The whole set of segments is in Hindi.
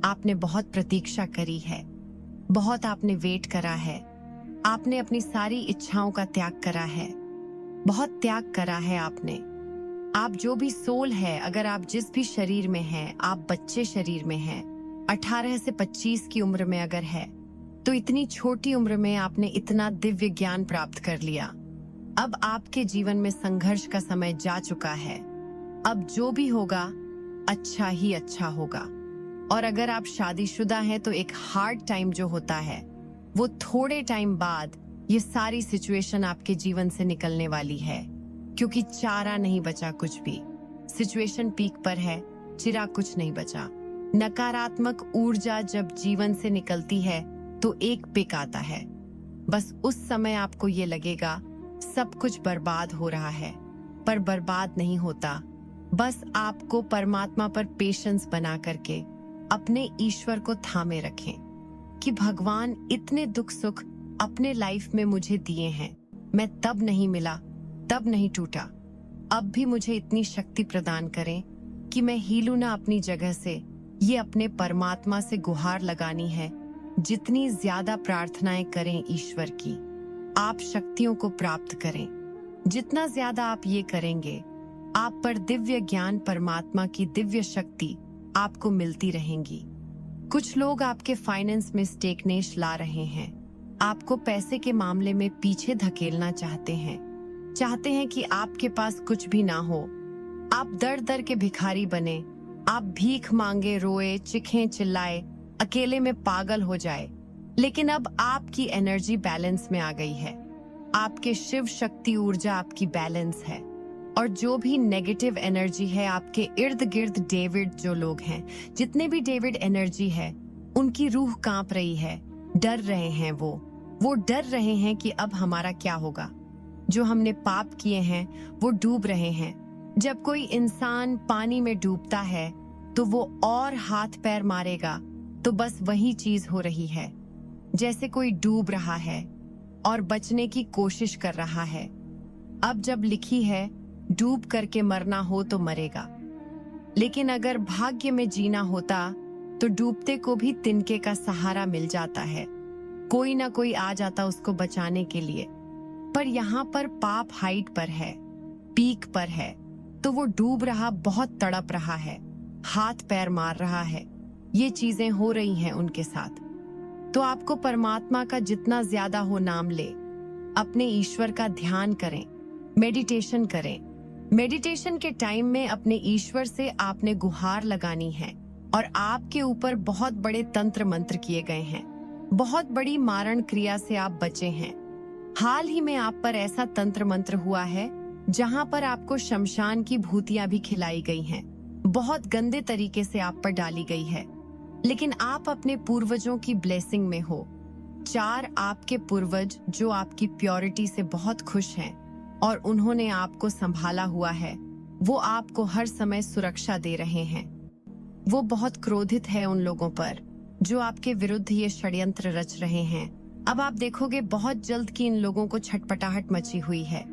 आपने बहुत प्रतीक्षा करी है, बहुत आपने वेट करा है, आपने अपनी सारी इच्छाओं का त्याग करा है, बहुत त्याग करा है आपने। आप जो भी सोल है, अगर आप जिस भी शरीर में हैं, आप बच्चे शरीर में हैं, 18 से 25 की उम्र में अगर है, तो इतनी छोटी उम्र में आपने इतना दिव्य ज्ञान प्राप्त कर लिया। अब आपके जीवन में संघर्ष का समय जा चुका है। अब जो भी होगा अच्छा ही अच्छा होगा। और अगर आप शादीशुदा हैं तो एक हार्ड टाइम जो होता है वो थोड़े टाइम बाद ये सारी सिचुएशन आपके जीवन से निकलने वाली है, क्योंकि चारा नहीं बचा कुछ भी। सिचुएशन पीक पर है, चिराग कुछ नहीं बचा। नकारात्मक ऊर्जा जब जीवन से निकलती है तो एक पिक आता है। बस उस समय आपको ये लगेगा सब कुछ बर्बाद हो रहा है, पर बर्बाद नहीं होता। बस आपको परमात्मा पर पेशेंस बना करके अपने ईश्वर को थामे रखें कि भगवान इतने दुख सुख अपने लाइफ में मुझे दिए हैं, मैं तब नहीं मिला, तब नहीं टूटा, अब भी मुझे इतनी शक्ति प्रदान करें कि मैं हिलूं ना अपनी जगह से। ये अपने परमात्मा से गुहार लगानी है। जितनी ज्यादा प्रार्थनाएं करें ईश्वर की, आप शक्तियों को प्राप्त करें। जितना ज्यादा आप ये करेंगे, आप पर दिव्य ज्ञान, परमात्मा की दिव्य शक्ति आपको मिलती रहेंगी। कुछ लोग आपके फाइनेंस में स्टेगनेश ला रहे हैं, आपको पैसे के मामले में पीछे धकेलना चाहते हैं कि आपके पास कुछ भी ना हो, आप दर दर के भिखारी बने, आप भीख मांगे, रोए, चिखें, चिल्लाए, अकेले में पागल हो जाए। लेकिन अब आपकी एनर्जी बैलेंस में आ गई है, आपके शिव शक्ति ऊर्जा आपकी बैलेंस है। और जो भी नेगेटिव एनर्जी है आपके इर्द गिर्द, डेविड जो लोग हैं, जितने भी डेविड एनर्जी है, उनकी रूह कांप रही है, डर रहे हैं। वो डर रहे हैं कि अब हमारा क्या होगा। जो हमने पाप किए हैं वो डूब रहे हैं। जब कोई इंसान पानी में डूबता है तो वो और हाथ पैर मारेगा, तो बस वही चीज हो रही है। जैसे कोई डूब रहा है और बचने की कोशिश कर रहा है। अब जब लिखी है डूब करके मरना हो तो मरेगा, लेकिन अगर भाग्य में जीना होता तो डूबते को भी तिनके का सहारा मिल जाता है, कोई ना कोई आ जाता उसको बचाने के लिए। पर यहाँ पर पाप हाइट पर है, पीक पर है, तो वो डूब रहा, बहुत तड़प रहा है, हाथ पैर मार रहा है। ये चीजें हो रही हैं उनके साथ। तो आपको परमात्मा का जितना ज्यादा हो नाम ले, अपने ईश्वर का ध्यान करें, मेडिटेशन करें। मेडिटेशन के टाइम में अपने ईश्वर से आपने गुहार लगानी है, और आपके ऊपर बहुत बड़े तंत्र मंत्र किए गए हैं, बहुत बड़ी मारण क्रिया से आप बचे हैं। हाल ही में आप पर ऐसा तंत्र मंत्र हुआ है जहां पर आपको शमशान की भूतियां भी खिलाई गई हैं, बहुत गंदे तरीके से आप पर डाली गई है। लेकिन आप अपने पूर्वजों की ब्लेसिंग में हो। 4 आपके पूर्वज जो आपकी प्योरिटी से बहुत खुश हैं और उन्होंने आपको संभाला हुआ है, वो आपको हर समय सुरक्षा दे रहे हैं। वो बहुत क्रोधित है उन लोगों पर जो आपके विरुद्ध ये षड्यंत्र रच रहे हैं। अब आप देखोगे बहुत जल्द कि इन लोगों को छटपटाहट मची हुई है।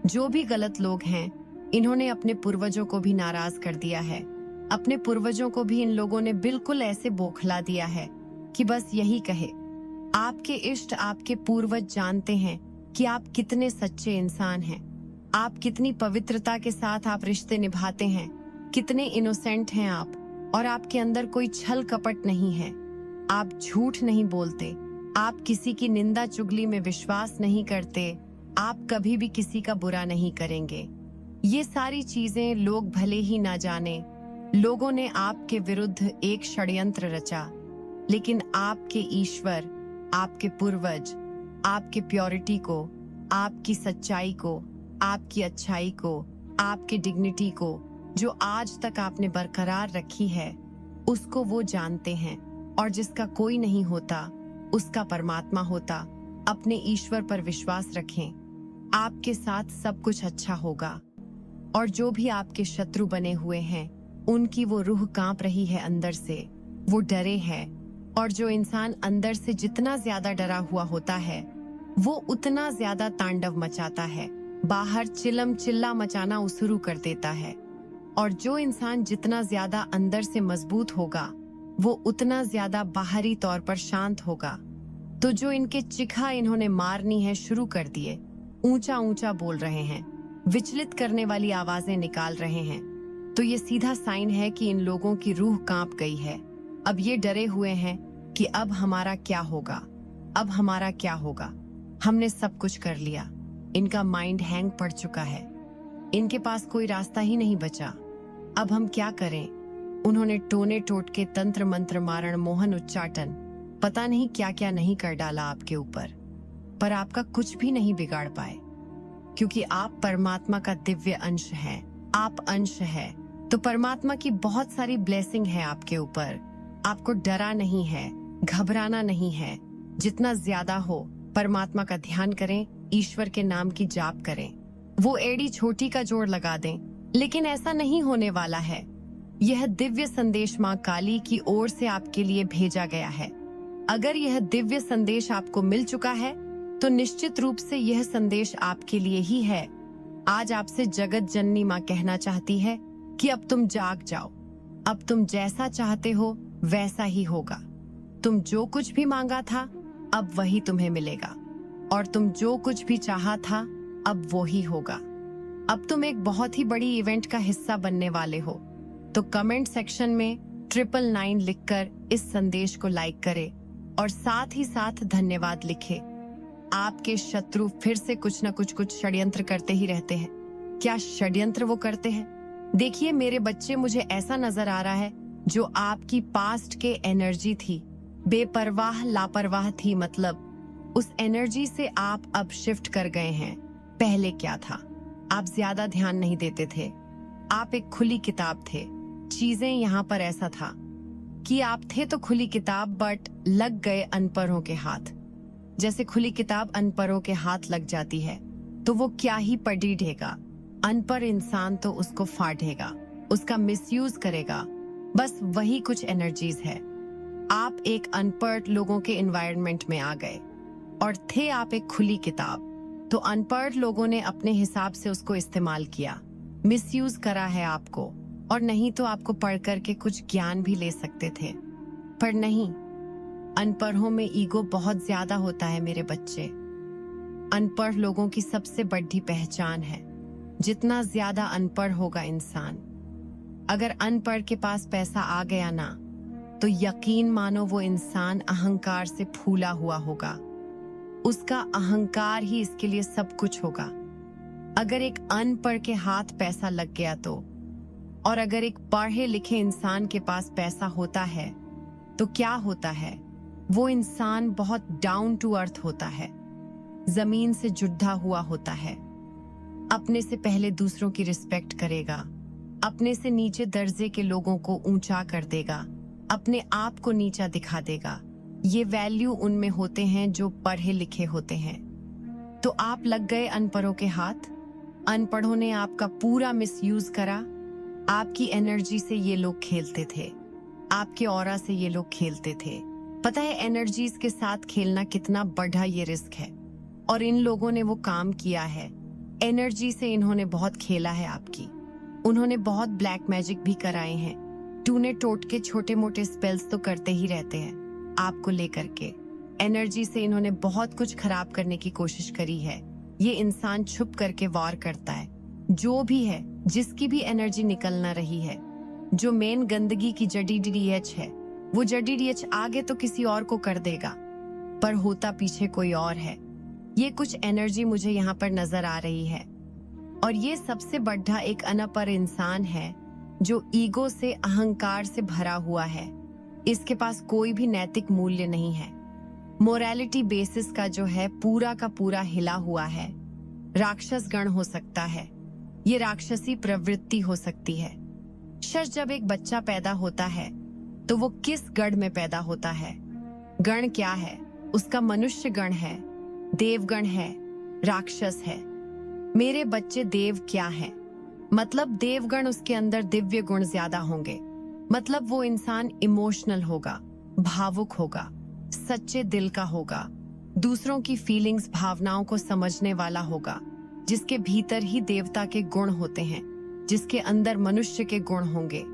जो भी गलत लोग हैं, इन्होंने अपने पूर्वजों को भी नाराज कर दिया है। अपने पूर्वजों को भी इन लोगों ने बिल्कुल ऐसे बौखला दिया है कि बस यही कहे। आपके इष्ट, आपके पूर्वज जानते हैं कि आप कितने सच्चे इंसान हैं, आप कितनी पवित्रता के साथ आप रिश्ते निभाते हैं, कितने इनोसेंट हैं आप, और आपके अंदर कोई छल कपट नहीं है। आप झूठ नहीं बोलते, आप किसी की निंदा चुगली में विश्वास नहीं करते, आप कभी भी किसी का बुरा नहीं करेंगे। ये सारी चीजें लोग भले ही ना जाने, लोगों ने आपके विरुद्ध एक षड्यंत्र रचा, लेकिन आपके ईश्वर, आपके पूर्वज, आपके प्योरिटी को, आपकी सच्चाई को, आपकी अच्छाई को, आपके डिग्निटी को, जो आज तक आपने बरकरार रखी है, उसको वो जानते हैं। और जिसका कोई नहीं होता उसका परमात्मा होता। अपने ईश्वर पर विश्वास रखें, आपके साथ सब कुछ अच्छा होगा। और जो भी आपके शत्रु बने हुए हैं, उनकी वो रूह कांप रही है अंदर से, वो डरे हैं। और जो इंसान अंदर से जितना ज्यादा डरा हुआ होता है, वो उतना ज्यादा तांडव मचाता है, बाहर चिल्लम चिल्ला मचाना शुरू कर देता है। और जो इंसान जितना ज्यादा अंदर से मजबूत होगा, वो उतना ज्यादा बाहरी तौर पर शांत होगा। तो जो इनके चिखा इन्होंने मारनी है शुरू कर दिए, ऊंचा ऊंचा बोल रहे हैं, विचलित करने वाली आवाजें निकाल रहे हैं, तो ये सीधा साइन है कि इन लोगों की रूह कांप गई है। अब ये डरे हुए हैं कि अब हमारा क्या होगा, अब हमारा क्या होगा। हमने सब कुछ कर लिया। इनका माइंड हैंग पड़ चुका है। इनके पास कोई रास्ता ही नहीं बचा। अब हम क्या करें? उन्होंने टोने टोटके, तंत्र मंत्र, मारण, मोहन, उच्चाटन, पता नहीं क्या क्या नहीं कर डाला आपके ऊपर, पर आपका कुछ भी नहीं बिगाड़ पाए, क्योंकि आप परमात्मा का दिव्य अंश हैं। आप अंश है तो परमात्मा की बहुत सारी ब्लेसिंग है आपके ऊपर। आपको डरा नहीं है, घबराना नहीं है। जितना ज्यादा हो परमात्मा का ध्यान करें, ईश्वर के नाम की जाप करें। वो एड़ी छोटी का जोड़ लगा दें, लेकिन ऐसा नहीं होने वाला है। यह दिव्य संदेश माँ काली की ओर से आपके लिए भेजा गया है। अगर यह दिव्य संदेश आपको मिल चुका है तो निश्चित रूप से यह संदेश आपके लिए ही है। आज आपसे जगत जननी माँ कहना चाहती है कि अब तुम जाग जाओ। अब तुम जैसा चाहते हो वैसा ही होगा। तुम जो कुछ भी मांगा था अब वही तुम्हें मिलेगा, और तुम जो कुछ भी चाहा था अब वो ही होगा। अब तुम एक बहुत ही बड़ी इवेंट का हिस्सा बनने वाले हो। तो कमेंट सेक्शन में 999 लिखकर इस संदेश को लाइक करें और साथ ही साथ धन्यवाद लिखे। आपके शत्रु फिर से कुछ न कुछ षड्यंत्र करते ही रहते हैं। क्या षड्यंत्र वो करते हैं? देखिए मेरे बच्चे, मुझे ऐसा नजर आ रहा है जो आपकी पास्ट के एनर्जी थी, बेपरवाह लापरवाह थी, मतलब उस एनर्जी से आप अब शिफ्ट कर गए हैं। पहले क्या था? आप ज्यादा ध्यान नहीं देते थे। आप एक खुली किताब थे। चीजें यहाँ पर ऐसा था कि आप थे तो खुली किताब, बट लग गए अनपढ़ों के हाथ। जैसे खुली किताब अनपढ़ों के हाथ लग जाती है तो वो क्या ही पढ़ी ढेगा। अनपढ़ इंसान तो उसको फाड़ेगा, उसका मिसयूज करेगा। बस वही कुछ एनर्जीज है। आप एक अनपढ़ लोगों के एनवायरनमेंट में आ गए और थे आप एक खुली किताब, तो अनपढ़ लोगों ने अपने हिसाब से उसको इस्तेमाल किया, मिसयूज करा है आपको। और नहीं तो आपको पढ़ करके कुछ ज्ञान भी ले सकते थे, पर नहीं। अनपढ़ों में ईगो बहुत ज्यादा होता है मेरे बच्चे। अनपढ़ लोगों की सबसे बड़ी पहचान है, जितना ज्यादा अनपढ़ होगा इंसान, अगर अनपढ़ के पास पैसा आ गया ना, तो यकीन मानो वो इंसान अहंकार से फूला हुआ होगा। उसका अहंकार ही इसके लिए सब कुछ होगा। अगर एक अनपढ़ के हाथ पैसा लग गया तो, और अगर एक पढ़े लिखे इंसान के पास पैसा होता है तो क्या होता है? वो इंसान बहुत डाउन टू अर्थ होता है, जमीन से जुड़ा हुआ होता है। अपने से पहले दूसरों की रिस्पेक्ट करेगा, अपने से नीचे दर्जे के लोगों को ऊंचा कर देगा, अपने आप को नीचा दिखा देगा। ये वैल्यू उनमें होते हैं जो पढ़े लिखे होते हैं। तो आप लग गए अनपढ़ों के हाथ। अनपढ़ों ने आपका पूरा मिसयूज करा। आपकी एनर्जी से ये लोग खेलते थे, आपके ऑरा से ये लोग खेलते थे। पता है एनर्जीज के साथ खेलना कितना बड़ा ये रिस्क है, और इन लोगों ने वो काम किया है। एनर्जी से इन्होंने बहुत खेला है आपकी। उन्होंने बहुत ब्लैक मैजिक भी कराए हैं। टूने टोटके छोटे मोटे स्पेल्स तो करते ही रहते हैं आपको लेकर के। एनर्जी से इन्होंने बहुत कुछ खराब करने की कोशिश करी है। ये इंसान छुप करके वार करता है। जो भी है, जिसकी भी एनर्जी निकल ना रही है, जो मेन गंदगी की जड़ी DDH है, वो जड़ी DDH आगे तो किसी और को कर देगा, पर होता पीछे कोई और है। ये कुछ एनर्जी मुझे यहाँ पर नजर आ रही है, और ये सबसे बड़ा एक अनपढ़ इंसान है जो ईगो से, अहंकार से भरा हुआ है। इसके पास कोई भी नैतिक मूल्य नहीं है। मोरालिटी बेसिस का जो है पूरा का पूरा हिला हुआ है। राक्षस गण हो सकता है, ये राक्षसी प्रवृत्ति हो सकती है। शश जब एक बच्चा पैदा होता है तो वो किस गण में पैदा होता है? गण क्या है उसका? मनुष्य गण है, देवगण है, राक्षस है। मेरे बच्चे देव क्या है? मतलब देवगण, उसके अंदर दिव्य गुण ज्यादा होंगे। मतलब वो इंसान इमोशनल होगा, भावुक होगा, सच्चे दिल का होगा, दूसरों की फीलिंग्स, भावनाओं को समझने वाला होगा, जिसके भीतर ही देवता के गुण होते हैं, जिसके अंदर मनुष्य के गुण होंगे।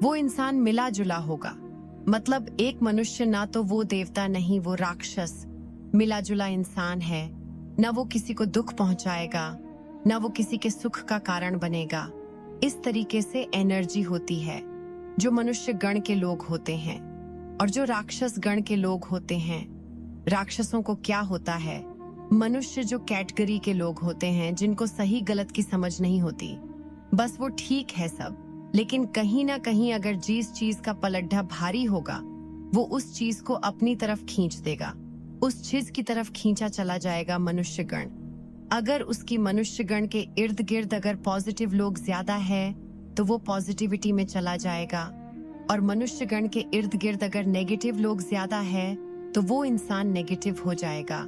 वो इंसान मिला जुला होगा। मतलब एक मनुष्य ना तो वो देवता नहीं वो राक्षस, मिला जुला इंसान है। ना वो किसी को दुख पहुंचाएगा, ना वो किसी के सुख का कारण बनेगा। इस तरीके से एनर्जी होती है जो मनुष्य गण के लोग होते हैं। और जो राक्षस गण के लोग होते हैं, राक्षसों को क्या होता है, मनुष्य जो कैटेगरी के लोग होते हैं जिनको सही गलत की समझ नहीं होती, बस वो ठीक है सब, लेकिन कहीं ना कहीं अगर जिस चीज का पलड़ा भारी होगा वो उस चीज को अपनी तरफ खींच देगा, उस चीज की तरफ खींचा चला जाएगा मनुष्यगण। अगर उसकी मनुष्यगण के इर्द गिर्द अगर पॉजिटिव लोग ज्यादा है तो वो पॉजिटिविटी में चला जाएगा, और मनुष्यगण के इर्द गिर्द अगर नेगेटिव लोग ज्यादा है तो वो इंसान नेगेटिव हो जाएगा।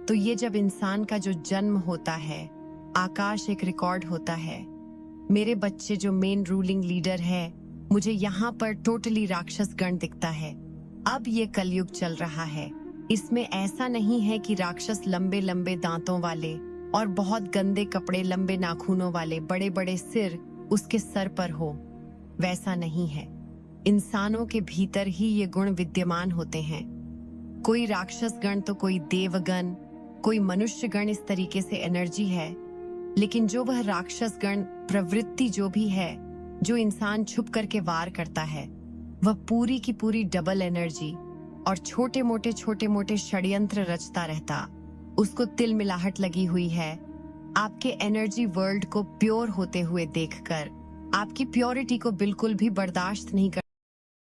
तो ये जब इंसान का जो जन्म होता है, आकाश एक रिकॉर्ड होता है। मेरे बच्चे जो मेन रूलिंग लीडर है, मुझे यहाँ पर टोटली राक्षस गण दिखता है। अब ये कलयुग चल रहा है, इसमें ऐसा नहीं है कि राक्षस लंबे लंबे दांतों वाले और बहुत गंदे कपड़े, लंबे नाखूनों वाले, बड़े बड़े सिर उसके सर पर हो, वैसा नहीं है। इंसानों के भीतर ही ये गुण विद्यमान होते हैं। कोई राक्षस गण तो कोई देवगण, कोई मनुष्य गण, इस तरीके से एनर्जी है। लेकिन जो वह राक्षस गण प्रवृत्ति जो भी है, जो इंसान छुप करके वार करता है, वह पूरी की पूरी डबल एनर्जी और छोटे मोटे षड्यंत्र रचता रहता। उसको तिल मिलाहट लगी हुई है। आपके एनर्जी वर्ल्ड को प्योर होते हुए देखकर आपकी प्योरिटी को बिल्कुल भी बर्दाश्त नहीं